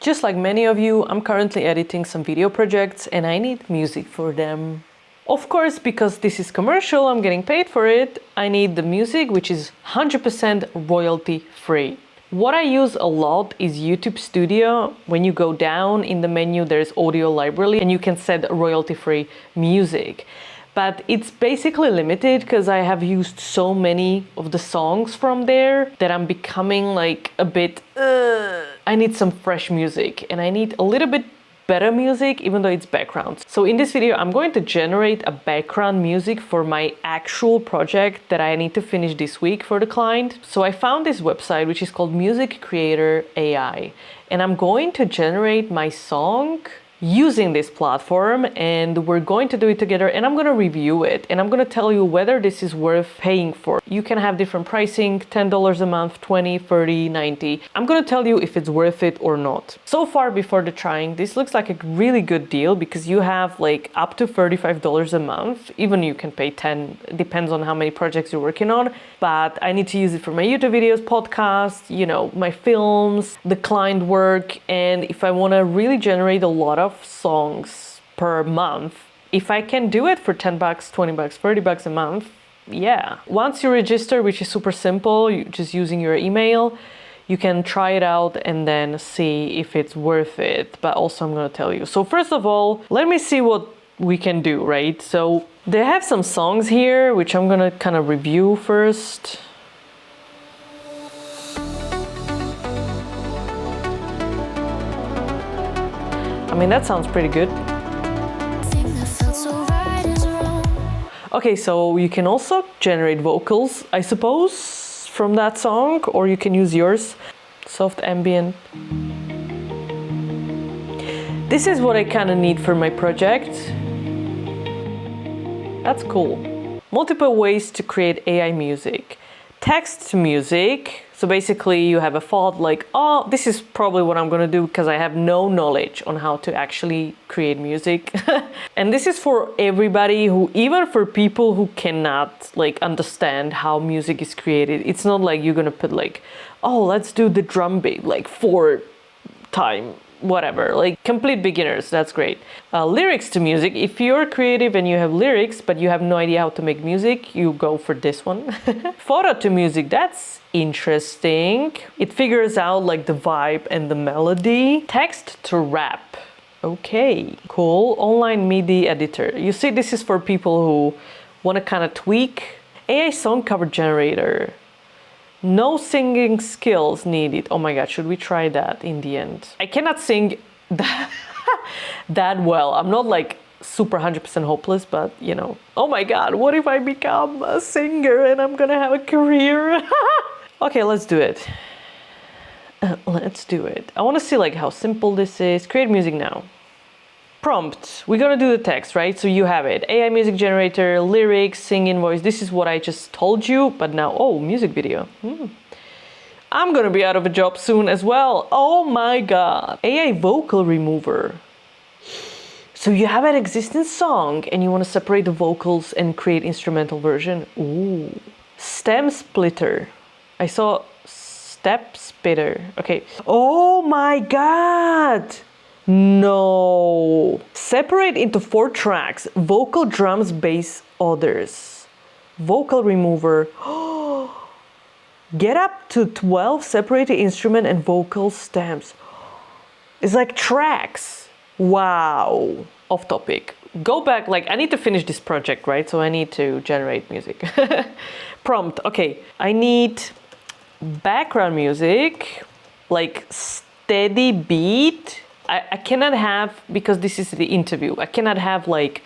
Just like many of you, I'm currently editing some video projects and I need music for them. Of course, because this is commercial, I'm getting paid for it, I need the music which is 100% royalty free. What I use a lot is YouTube Studio. When you go down in the menu, there's audio library and you can set royalty free music. But it's basically limited because I have used so many of the songs from there that I'm becoming like a bit, I need some fresh music and I need a little bit better music, even though it's background. So in this video, I'm going to generate a background music for my actual project that I need to finish this week for the client. So I found this website, which is called Music Creator AI, and I'm going to generate my song using this platform, and we're going to do it together, and I'm going to review it and I'm going to tell you whether this is worth paying for. You can have different pricing, $10 a month, 20, 30, 90. I'm going to tell you if it's worth it or not. So far before the trying, this looks like a really good deal because you have like up to $35 a month. Even you can pay 10, depends on how many projects you're working on. But I need to use it for my YouTube videos, podcasts, you know, my films, the client work. And if I want to really generate a lot of songs per month, if I can do it for 10 bucks, 20 bucks, 30 bucks a month, yeah. Once you register, which is super simple, you just using your email, you can try it out and then see if it's worth it. But also I'm going to tell you. So first of all, let me see what we can do, right? So they have some songs here, which I'm going to kind of review first. I mean, that sounds pretty good. Okay, so you can also generate vocals, I suppose, from that song, or you can use yours. Soft ambient. This is what I kind of need for my project. That's cool. Multiple ways to create AI music. Text to music. So basically you have a thought like, oh, this is probably what I'm gonna do because I have no knowledge on how to actually create music. And this is for everybody who, even for people who cannot like understand how music is created. It's not like you're gonna put like, oh, let's do the drum beat like 4 time, whatever, like complete beginners, that's great. Lyrics to music, if you're creative and you have lyrics, but you have no idea how to make music, you go for this one. Photo to music, that's interesting. It figures out like the vibe and the melody. Text to rap. Okay, cool. Online MIDI editor. You see, this is for people who want to kind of tweak. AI song cover generator. No singing skills needed. Oh my God, should we try that in the end? I cannot sing that well. I'm not like super 100% hopeless, but you know. Oh my God, what if I become a singer and I'm gonna have a career? Okay, let's do it. Let's do it. I want to see like how simple this is. Create music now. Prompt. We're gonna do the text, right? So you have it. AI music generator, lyrics, singing voice. This is what I just told you, but now, oh, music video. I'm gonna be out of a job soon as well. Oh my God. AI vocal remover. So you have an existing song and you want to separate the vocals and create instrumental version. Ooh. Stem splitter. I saw step splitter. Okay. Oh my God. No. Separate into 4 tracks. Vocal, drums, bass, others. Vocal remover. Get up to 12 separated instrument and vocal stems. It's like tracks. Wow. Off topic. Go back, like I need to finish this project, right? So I need to generate music. Prompt. Okay. I need background music, like steady beat. I cannot have, because this is the interview, I cannot have like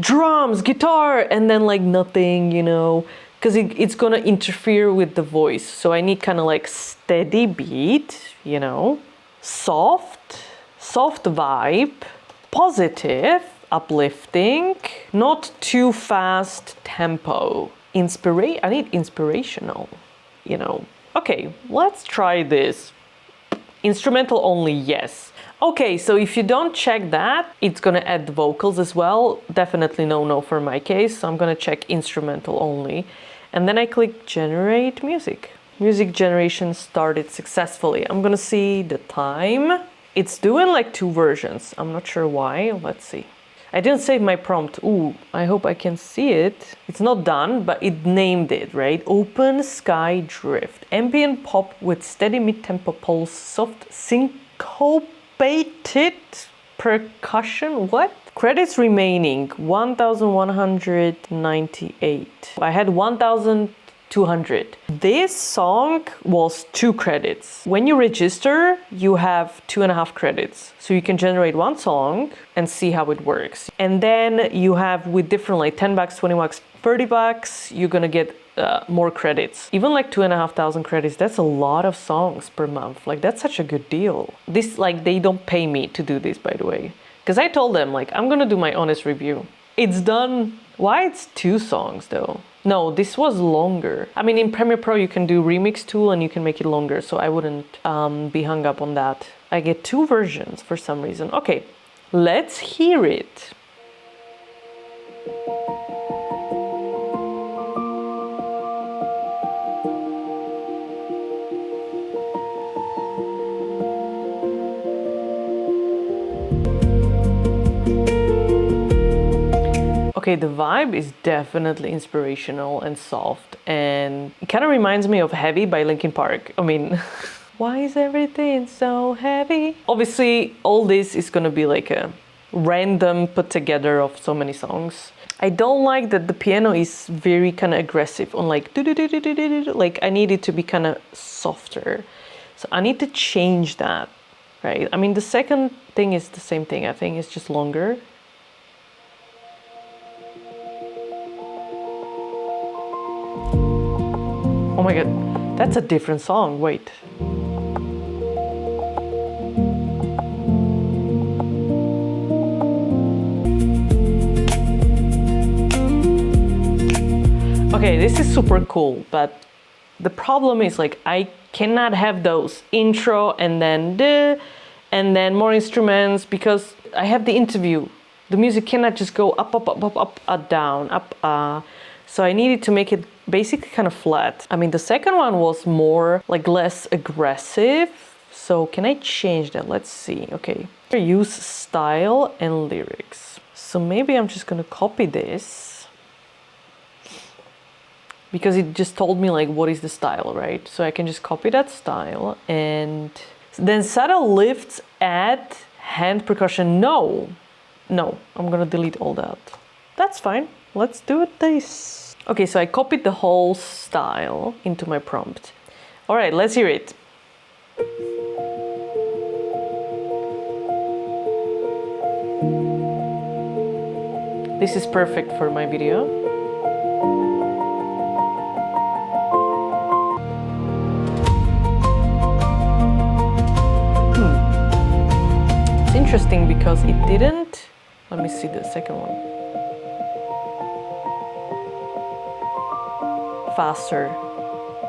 drums, guitar, and then like nothing, you know, because it's gonna interfere with the voice. So I need kind of like steady beat, you know, soft vibe, positive, uplifting, not too fast tempo. I need inspirational, you know. Okay, let's try this. Instrumental only, yes. Okay, so if you don't check that, it's gonna add the vocals as well. Definitely no for my case. So I'm gonna check instrumental only. And then I click generate music. Music generation started successfully. I'm gonna see the time. It's doing like 2 versions. I'm not sure why. Let's see. I didn't save my prompt. Ooh, I hope I can see it. It's not done, but it named it, right? Open Sky Drift. Ambient pop with steady mid-tempo pulse, soft syncopated percussion. What? Credits remaining 1,198. I had 1,200. This song was 2 credits. When you register, you have 2.5 credits. So you can generate 1 song and see how it works. And then you have with different like $10, $20, $30, you're gonna get more credits. Even like 2,500 credits, that's a lot of songs per month. Like that's such a good deal. This like they don't pay me to do this, by the way. Because I told them like I'm gonna do my honest review. It's done. Why it's 2 songs though? No, this was longer. I mean, in Premiere Pro, you can do remix tool and you can make it longer. So I wouldn't be hung up on that. I get 2 versions for some reason. Okay, let's hear it. Okay, the vibe is definitely inspirational and soft, and it kind of reminds me of Heavy by Linkin Park. I mean, why is everything so heavy? Obviously, all this is gonna be like a random put together of so many songs. I don't like that the piano is very kind of aggressive on like like I need it to be kind of softer. So I need to change that, right? I mean, the second thing is the same thing. I think it's just longer. Oh my god, that's a different song. Wait. Okay, this is super cool, but the problem is like I cannot have those intro and then more instruments because I have the interview. The music cannot just go up, down, up, So I needed to make it basically kind of flat. I mean, the second one was more like less aggressive. So can I change that? Let's see. Okay. Use style and lyrics. So maybe I'm just gonna copy this because it just told me like what is the style, right? So I can just copy that style and then subtle lifts, add hand percussion. No, I'm gonna delete all that. That's fine. Let's do it this. Okay, so I copied the whole style into my prompt. All right, let's hear it. This is perfect for my video. It's interesting because it didn't. Let me see the second one. Faster.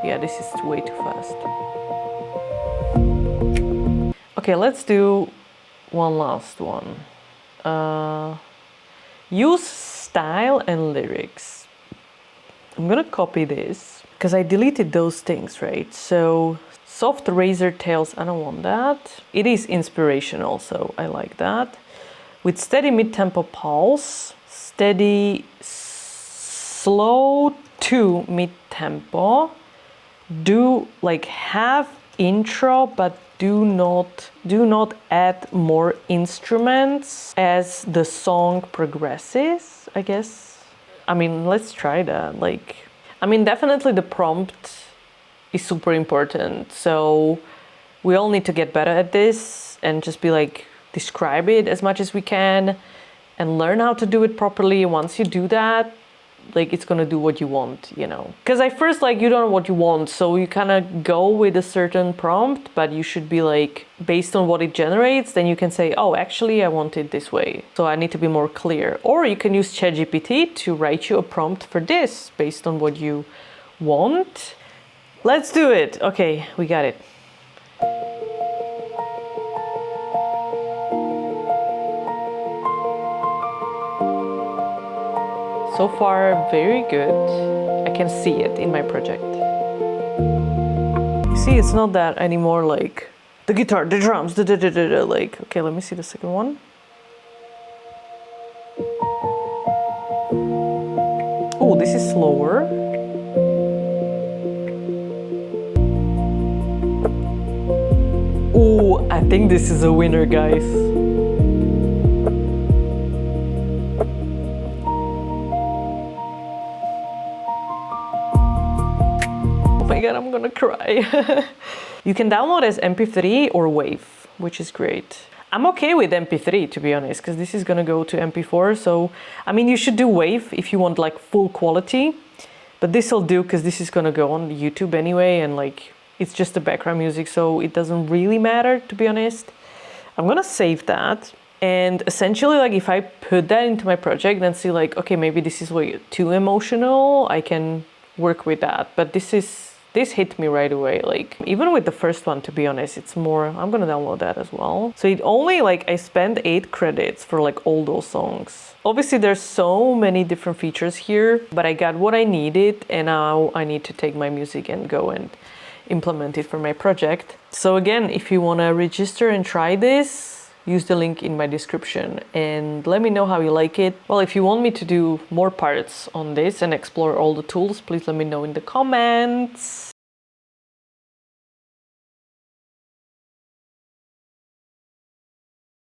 Yeah, this is way too fast. Okay, let's do one last one. Use style and lyrics. I'm gonna copy this because I deleted those things, right? So soft razor tails, I don't want that. It is inspirational, so I like that. With steady mid-tempo pulse, steady slow to mid-tempo. Do like have intro, but do not add more instruments as the song progresses, I guess. I mean, let's try that. Like, I mean, definitely the prompt is super important. So we all need to get better at this and just be like, describe it as much as we can and learn how to do it properly. Once you do that, like it's gonna do what you want, you know. Because at first, like, you don't know what you want, so you kind of go with a certain prompt, but you should be like, based on what it generates, then you can say, oh, actually, I want it this way. So I need to be more clear. Or you can use ChatGPT to write you a prompt for this based on what you want. Let's do it. Okay, we got it. So far, very good. I can see it in my project. You see, it's not that anymore like the guitar, the drums, like, okay, let me see the second one. Oh, this is slower. Oh, I think this is a winner, guys. Oh my god, I'm gonna cry. You can download as MP3 or WAV, which is great. I'm okay with MP3, to be honest, because this is gonna go to MP4. So, I mean, you should do WAV if you want like full quality, but this will do because this is gonna go on YouTube anyway, and like it's just the background music, so it doesn't really matter, to be honest. I'm gonna save that, and essentially, like if I put that into my project and see like, okay, maybe this is way too emotional, I can work with that. But this hit me right away. Like even with the first one, to be honest, it's more, I'm gonna download that as well. So it only like I spent 8 credits for like all those songs. Obviously there's so many different features here, but I got what I needed, and now I need to take my music and go and implement it for my project. So again, if you want to register and try this, use the link in my description and let me know how you like it. Well, if you want me to do more parts on this and explore all the tools, please let me know in the comments.